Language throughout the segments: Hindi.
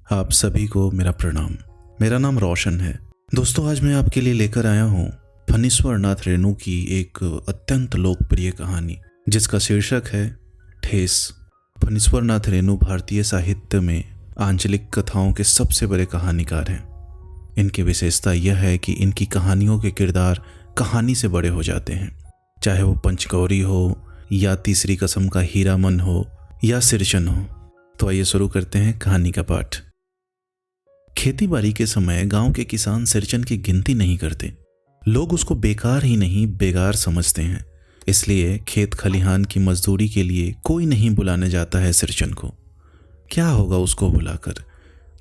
आप सभी को मेरा प्रणाम। मेरा नाम रोशन है। दोस्तों, आज मैं आपके लिए लेकर आया हूँ फणीश्वर नाथ रेणु की एक अत्यंत लोकप्रिय कहानी जिसका शीर्षक है ठेस। फणीश्वर नाथ रेणु भारतीय साहित्य में आंचलिक कथाओं के सबसे बड़े कहानीकार हैं। इनकी विशेषता यह है कि इनकी कहानियों के किरदार कहानी से बड़े हो जाते हैं, चाहे वो पंचगौरी हो या तीसरी कसम का हीरामन हो या सिरचन हो। तो आइए शुरू करते हैं कहानी का पाठ। खेती बाड़ी के समय गांव के किसान सिरचन की गिनती नहीं करते। लोग उसको बेकार ही नहीं बेगार समझते हैं, इसलिए खेत खलिहान की मजदूरी के लिए कोई नहीं बुलाने जाता है सिरचन को। क्या होगा उसको बुलाकर?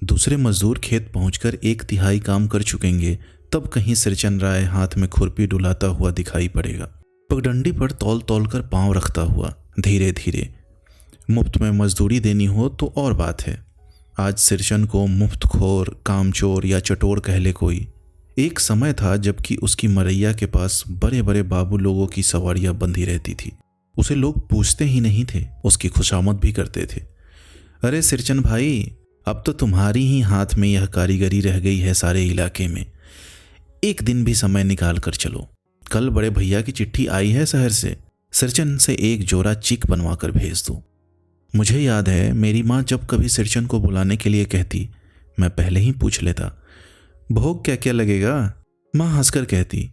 दूसरे मजदूर खेत पहुंचकर 1/3 काम कर चुकेंगे, तब कहीं सिरचन राय हाथ में खुरपी डुलाता हुआ दिखाई पड़ेगा, पगडंडी पर तौल तौल कर पांव रखता हुआ धीरे धीरे। मुफ्त में मजदूरी देनी हो तो और बात है। आज सिरचन को मुफ्तखोर, कामचोर या चटोर कह ले कोई। एक समय था जबकि उसकी मरैया के पास बड़े बड़े बाबू लोगों की सवारियां बंधी रहती थी। उसे लोग पूछते ही नहीं थे, उसकी खुशामद भी करते थे। अरे सिरचन भाई, अब तो तुम्हारी ही हाथ में यह कारीगरी रह गई है सारे इलाके में। एक दिन भी समय निकाल कर चलो। कल बड़े भैया की चिट्ठी आई है शहर से, सिरचन से एक जोड़ा चिक बनवा कर भेज दो। मुझे याद है मेरी माँ जब कभी सिरचन को बुलाने के लिए कहती, मैं पहले ही पूछ लेता, भोग क्या क्या लगेगा? माँ हंसकर कहती,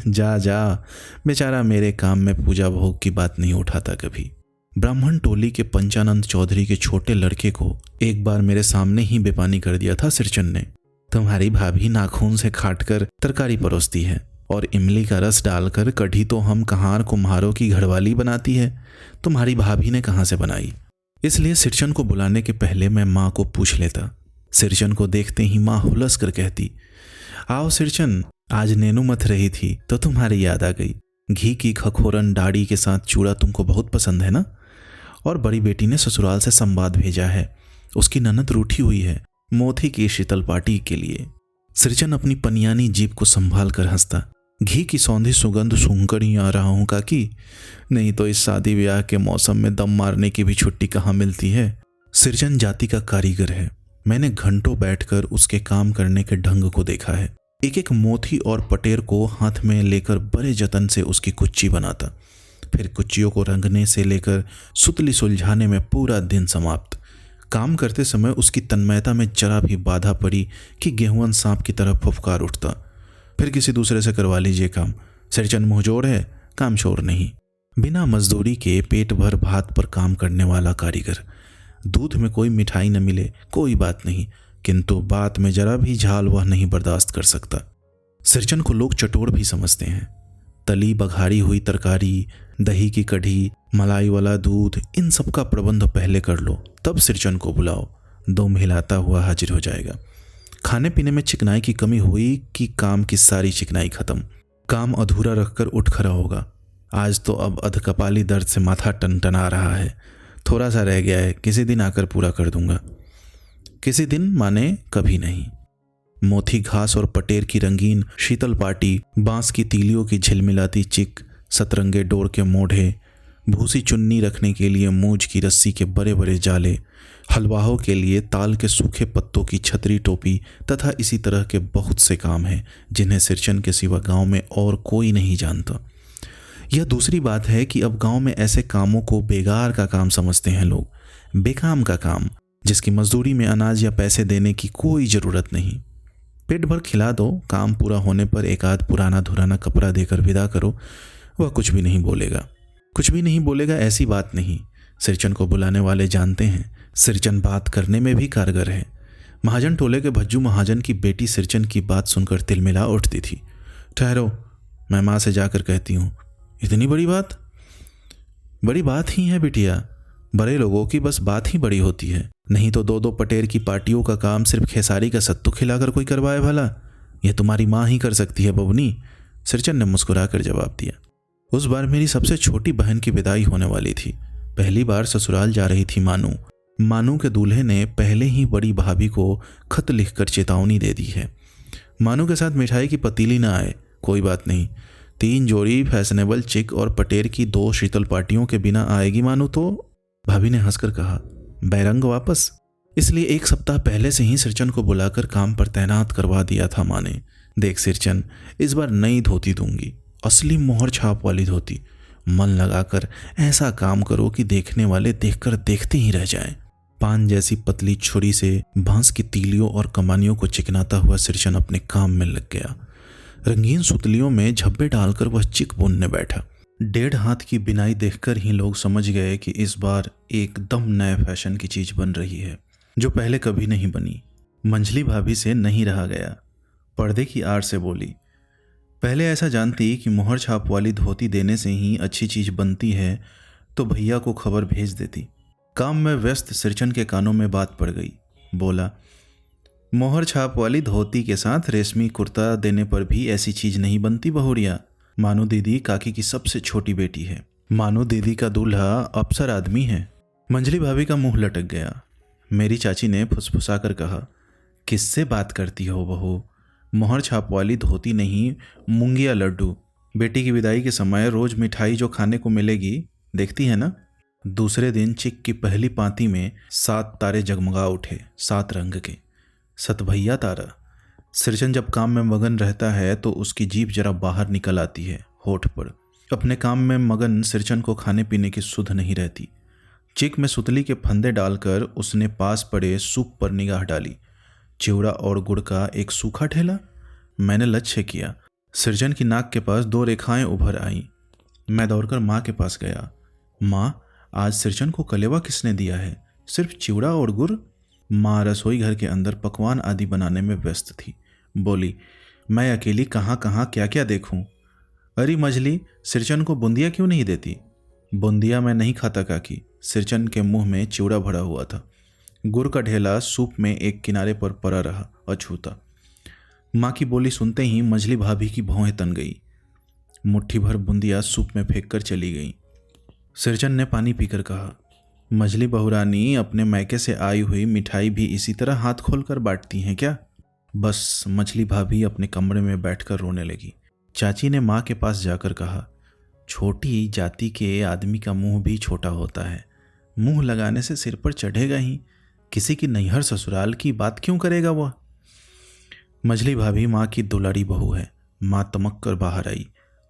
जा जा, बेचारा मेरे काम में पूजा भोग की बात नहीं उठाता कभी। ब्राह्मण टोली के पंचानंद चौधरी के छोटे लड़के को एक बार मेरे सामने ही बेपानी कर दिया था सिरचन ने। तुम्हारी भाभी नाखून से काटकर तरकारी परोसती है और इमली का रस डालकर कढ़ी तो हम कहार कुम्हारों की घरवाली बनाती है, तुम्हारी भाभी ने कहाँ से बनाई? इसलिए सिरचन को बुलाने के पहले मैं माँ को पूछ लेता। सिरचन को देखते ही माँ हुलस कर कहती, आओ सिरचन, आज नेनू मथ रही थी तो तुम्हारी याद आ गई। घी की खखोरन डाड़ी के साथ चूड़ा तुमको बहुत पसंद है ना? और बड़ी बेटी ने ससुराल से संवाद भेजा है, उसकी ननद रूठी हुई है मोती की शीतल पार्टी के लिए। सिरचन अपनी पनियानी जीभ को संभाल कर हंसता, घी की सौंधी सुगंध सूंघकर ही आ रहा हूं काकी, नहीं तो इस शादी ब्याह के मौसम में दम मारने की भी छुट्टी कहाँ मिलती है। सिरचन जाति का कारीगर है। मैंने घंटों बैठकर उसके काम करने के ढंग को देखा है। एक एक मोती और पटेर को हाथ में लेकर बड़े जतन से उसकी कुच्ची बनाता, फिर कुच्चियों को रंगने से लेकर सुतली सुलझाने में पूरा दिन समाप्त। काम करते समय उसकी तन्मयता में जरा भी बाधा पड़ी कि गेहूं सांप की तरह फुफकार उठता, फिर किसी दूसरे से करवा लीजिए काम। सिरचन मुंहजोर है, कामचोर नहीं। बिना मजदूरी के पेट भर भात पर काम करने वाला कारीगर। दूध में कोई मिठाई न मिले कोई बात नहीं, किंतु बात में जरा भी झाल वह नहीं बर्दाश्त कर सकता। सिरचन को लोग चटोर भी समझते हैं। तली बघारी हुई तरकारी, दही की कढ़ी, मलाई वाला दूध, इन सब का प्रबंध पहले कर लो, तब सिरचन को बुलाओ, दम हिलाता हुआ हाजिर हो जाएगा। खाने पीने में चिकनाई की कमी हुई कि काम की सारी चिकनाई खत्म। काम अधूरा रखकर उठ खड़ा होगा। आज तो अब अधकपाली दर्द से माथा टनटना रहा है, थोड़ा सा रह गया है, किसी दिन आकर पूरा कर दूंगा। किसी दिन माने कभी नहीं। मोथी घास और पटेर की रंगीन शीतल पार्टी, बांस की तीलियों की झिलमिलाती चिक, सतरंगे डोर के मोढ़े, भूसी चुन्नी रखने के लिए मूंज की रस्सी के बड़े बड़े जाले, हलवाहों के लिए ताल के सूखे पत्तों की छतरी टोपी तथा इसी तरह के बहुत से काम हैं जिन्हें सिरचन के सिवा गांव में और कोई नहीं जानता। यह दूसरी बात है कि अब गांव में ऐसे कामों को बेगार का काम समझते हैं लोग, बेकाम का काम, जिसकी मजदूरी में अनाज या पैसे देने की कोई ज़रूरत नहीं। पेट भर खिला दो, काम पूरा होने पर एक आध पुराना धुराना कपड़ा देकर विदा करो, वह कुछ भी नहीं बोलेगा। कुछ भी नहीं बोलेगा ऐसी बात नहीं। सिरचन को बुलाने वाले जानते हैं सिरचन बात करने में भी कारगर है। महाजन टोले के भज्जू महाजन की बेटी सिरचन की बात सुनकर तिलमिला उठती थी। ठहरो, मैं माँ से जाकर कहती हूँ। इतनी बड़ी बात? बड़ी बात ही है बिटिया, बड़े लोगों की बस बात ही बड़ी होती है, नहीं तो 2-2 पटेर की पार्टियों का काम सिर्फ खेसारी का सत्तू खिलाकर कोई करवाए भला? यह तुम्हारी माँ ही कर सकती है बबनी, सिरचन ने मुस्कुराकर जवाब दिया। उस बार मेरी सबसे छोटी बहन की विदाई होने वाली थी। पहली बार ससुराल जा रही थी मानू। मानू के दूल्हे ने पहले ही बड़ी भाभी को खत लिखकर चेतावनी दे दी है। मानू के साथ मिठाई की पतीली ना आए, कोई बात नहीं। 3 जोड़ी फैशनेबल चिक और पटेर की 2 शीतल पार्टियों के बिना आएगी मानू तो? भाभी ने हंसकर कहा, बैरंग वापस? इसलिए एक सप्ताह पहले से ही सिरचन को बुलाकर काम पर तैनात करवा दिया था माँ ने। देख सिरचन, इस बार नई धोती दूंगी, असली मोहर छाप वाली धोती। मन लगाकर ऐसा काम करो कि देखने वाले देखकर देखते ही रह जाएं। पान जैसी पतली छुरी से बांस की तीलियों और कमानियों को चिकनाता हुआ सिरचन अपने काम में लग गया। रंगीन सुतलियों में झब्बे डालकर वह चिक बुनने बैठा। 1.5 हाथ की बिनाई देखकर ही लोग समझ गए कि इस बार एकदम नए फैशन की चीज बन रही है, जो पहले कभी नहीं बनी। मंझली भाभी से नहीं रहा गया, पर्दे की आड़ से बोली, पहले ऐसा जानती कि मोहर छाप वाली धोती देने से ही अच्छी चीज बनती है तो भैया को खबर भेज देती। काम में व्यस्त सिरचन के कानों में बात पड़ गई। बोला, मोहर छाप वाली धोती के साथ रेशमी कुर्ता देने पर भी ऐसी चीज नहीं बनती बहुरिया। मानो दीदी काकी की सबसे छोटी बेटी है। मानो दीदी का दूल्हा अफसर आदमी है। मंझली भाभी का मुंह लटक गया। मेरी चाची ने फुसफुसाकर कहा, किससे बात करती हो बहू? मोहर छाप वाली धोती नहीं, मूंगिया लड्डू। बेटी की विदाई के समय रोज मिठाई जो खाने को मिलेगी, देखती है ना। दूसरे दिन चिक की पहली पांति में 7 तारे जगमगा उठे, 7 रंग के। सतभैया तारा। सिरचन जब काम में मगन रहता है तो उसकी जीभ जरा बाहर निकल आती है होठ पर। अपने काम में मगन सिरचन को खाने पीने की सुध नहीं रहती। चिक में सुतली के फंदे डालकर उसने पास पड़े सूप पर निगाह डाली। चिवड़ा और गुड़ का एक सूखा ठेला। मैंने लक्ष्य किया। सिरचन की नाक के पास 2 रेखाएं उभर आईं। मैं दौड़कर माँ के पास गया। माँ, आज सिरचन को कलेवा किसने दिया है? सिर्फ चिवड़ा और गुड़? माँ रसोई घर के अंदर पकवान आदि बनाने में व्यस्त थी। बोली, मैं अकेली कहाँ कहाँ क्या क्या देखूं। अरे मझली, सिरचन को बूंदिया क्यों नहीं देती? बूंदिया मैं नहीं खाता काकी। सिरचन के मुंह में चिवड़ा भरा हुआ था। गुड़ का ढेला सूप में एक किनारे पर पड़ा रहा, अछूता। माँ की बोली सुनते ही मझली भाभी की भौहें तन गई। मुट्ठी भर बूंदिया सूप में फेंक कर चली गई। सिरचन ने पानी पीकर कहा, मझली बहुरानी अपने मैके से आई हुई मिठाई भी इसी तरह हाथ खोलकर बांटती हैं क्या? बस मछली भाभी अपने कमरे में बैठकर रोने लगी। चाची ने माँ के पास जाकर कहा, छोटी जाति के आदमी का मुंह भी छोटा होता है। मुंह लगाने से सिर पर चढ़ेगा ही। किसी की नैहर ससुराल की बात क्यों करेगा वह? मझली भाभी माँ की दुलारी बहू है। माँ तमक कर बाहर आई।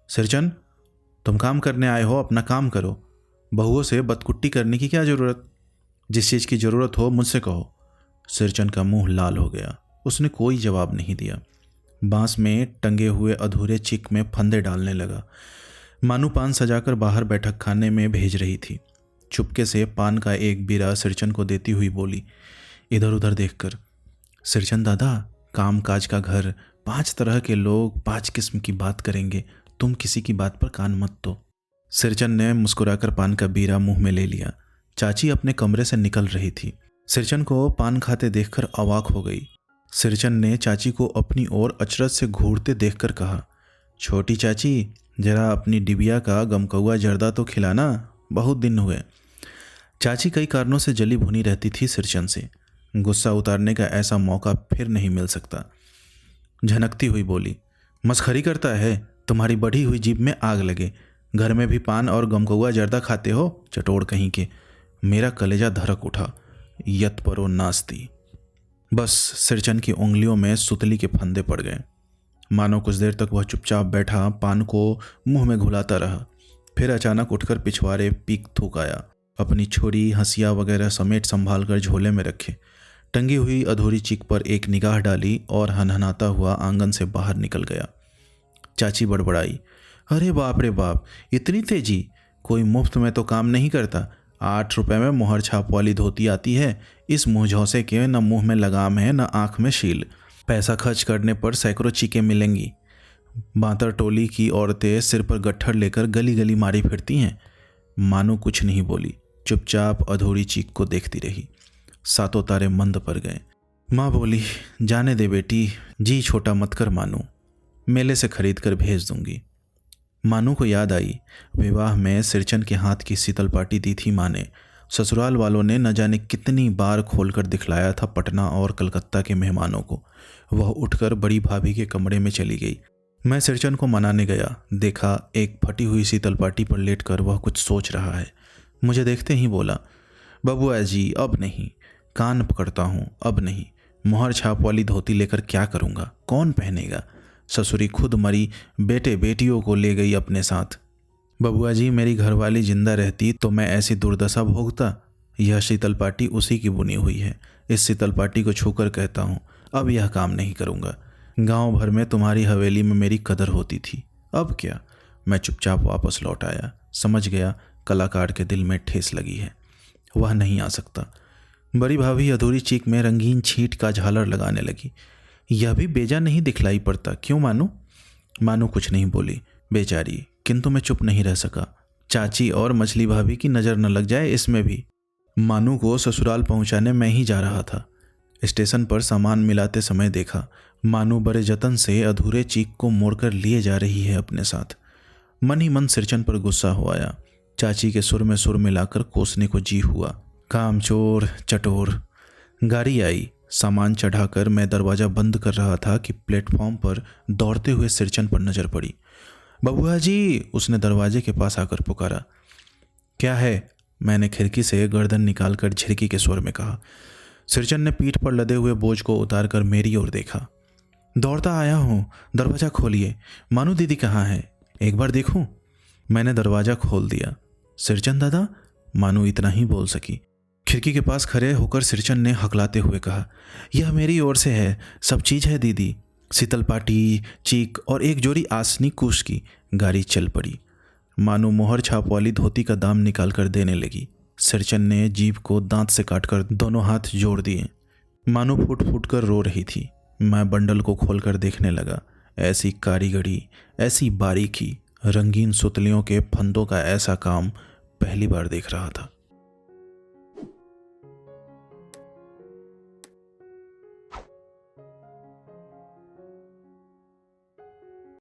सिरचन, तुम काम करने आए हो, अपना काम करो। बहुओं से बदकुट्टी करने की क्या जरूरत? जिस चीज की जरूरत हो मुझसे कहो। सिरचन का मुंह लाल हो गया। उसने कोई जवाब नहीं दिया। बांस में टंगे हुए अधूरे चिक में फंदे डालने लगा। मानू पान सजाकर बाहर बैठक खाने में भेज रही थी। चुपके से पान का एक बीरा सिरचन को देती हुई बोली, इधर उधर देखकर, सिरचन दादा, काम काज का घर, 5 तरह के लोग 5 किस्म की बात करेंगे। तुम किसी की बात पर कान मत दो। सिरचन ने मुस्कुराकर पान का बीरा मुंह में ले लिया। चाची अपने कमरे से निकल रही थी। सिरचन को पान खाते देखकर अवाक हो गई। सिरचन ने चाची को अपनी ओर अचरज से घूरते देखकर कहा, छोटी चाची, जरा अपनी डिबिया का गमकौआ जर्दा तो खिलाना, बहुत दिन हुए। चाची कई कारणों से जली भुनी रहती थी सिरचन से। गुस्सा उतारने का ऐसा मौका फिर नहीं मिल सकता। झनकती हुई बोली, मस्खरी करता है? तुम्हारी बढ़ी हुई जीभ में आग लगे। घर में भी पान और गमकौआ जर्दा खाते हो, चटोड़ कहीं के। मेरा कलेजा धड़क उठा। यत परो नास्ती। बस सिरचन की उंगलियों में सुतली के फंदे पड़ गए। मानो कुछ देर तक वह चुपचाप बैठा पान को मुंह में घुलाता रहा। फिर अचानक उठकर पिछवाड़े पीक थूक आया। अपनी छुरी, हंसिया वगैरह समेट संभाल कर झोले में रखे। टंगी हुई अधूरी चिक पर एक निगाह डाली और हनहनाता हुआ आंगन से बाहर निकल गया। चाची बड़बड़ाई, अरे बाप रे बाप, इतनी तेजी? कोई मुफ्त में तो काम नहीं करता। 8 रुपए में मोहर छाप वाली धोती आती है। इस मुँह झौसे के न मुंह में लगाम है, न आँख में शील। पैसा खर्च करने पर सैकड़ों चीकें मिलेंगी। बांतर टोली की औरतें सिर पर गट्ठर लेकर गली गली मारी फिरती हैं। मानो कुछ नहीं बोली, चुपचाप अधूरी चीक को देखती रही। 7 तारे मंद पर गए। माँ बोली, जाने दे बेटी, जी छोटा मत कर मानू, मेले से खरीद कर भेज दूंगी। मानू को याद आई, विवाह में सिरचन के हाथ की शीतल पाटी दी थी माँ ने। ससुराल वालों ने न जाने कितनी बार खोलकर दिखलाया था पटना और कलकत्ता के मेहमानों को। वह उठकर बड़ी भाभी के कमरे में चली गई। मैं सिरचन को मनाने गया। देखा एक फटी हुई शीतल पाटी पर लेटकर वह कुछ सोच रहा है। मुझे देखते ही बोला, बबुआ जी अब नहीं, कान पकड़ता हूँ, अब नहीं। मोहर छाप वाली धोती लेकर क्या करूँगा, कौन पहनेगा? ससुरी खुद मरी, बेटे बेटियों को ले गई अपने साथ। बबुआ जी, मेरी घरवाली जिंदा रहती तो मैं ऐसी दुर्दशा भोगता? यह शीतल पाटी उसी की बुनी हुई है। इस शीतल पाटी को छूकर कहता हूँ, अब यह काम नहीं करूँगा। गांव भर में तुम्हारी हवेली में मेरी कदर होती थी, अब क्या? मैं चुपचाप वापस लौट आया। समझ गया कलाकार के दिल में ठेस लगी है, वह नहीं आ सकता। बड़ी भाभी अधूरी चीख में रंगीन छींट का झालर लगाने लगी। यह भी बेजा नहीं दिखलाई पड़ता, क्यों मानू? मानू कुछ नहीं बोली बेचारी, किंतु मैं चुप नहीं रह सका। चाची और मछली भाभी की नज़र न लग जाए इसमें भी। मानू को ससुराल पहुंचाने मैं ही जा रहा था। स्टेशन पर सामान मिलाते समय देखा मानू बड़े जतन से अधूरे चीक को मोड़कर लिए जा रही है अपने साथ। मन ही मन सिरचन पर गुस्सा हो आया। चाची के सुर में सुर मिलाकर कोसने को जी हुआ। कामचोर चटोर। गाड़ी आई। सामान चढ़ाकर मैं दरवाज़ा बंद कर रहा था कि प्लेटफॉर्म पर दौड़ते हुए सिरचन पर नज़र पड़ी। बबुआ जी, उसने दरवाजे के पास आकर पुकारा। क्या है? मैंने खिड़की से गर्दन निकालकर झिड़की के स्वर में कहा। सिरचन ने पीठ पर लदे हुए बोझ को उतारकर मेरी ओर देखा। दौड़ता आया हूँ, दरवाज़ा खोलिए। मानू दीदी कहाँ है? एक बार देखूं? मैंने दरवाज़ा खोल दिया। सिरचन दादा? मानू इतना ही बोल सकी। खिड़की के पास खड़े होकर सिरचन ने हकलाते हुए कहा, यह मेरी ओर से है, सब चीज़ है दीदी। शीतल पाटी, चीक और एक जोड़ी आसनी कूश की। गाड़ी चल पड़ी। मानू मोहर छाप वाली धोती का दाम निकाल कर देने लगी। सिरचन ने जीभ को दांत से काटकर दोनों हाथ जोड़ दिए। मानू फूट फूट कर रो रही थी। मैं बंडल को खोलकर देखने लगा। ऐसी कारीगरी, ऐसी बारीकी, रंगीन सुतलियों के फंदों का ऐसा काम पहली बार देख रहा था।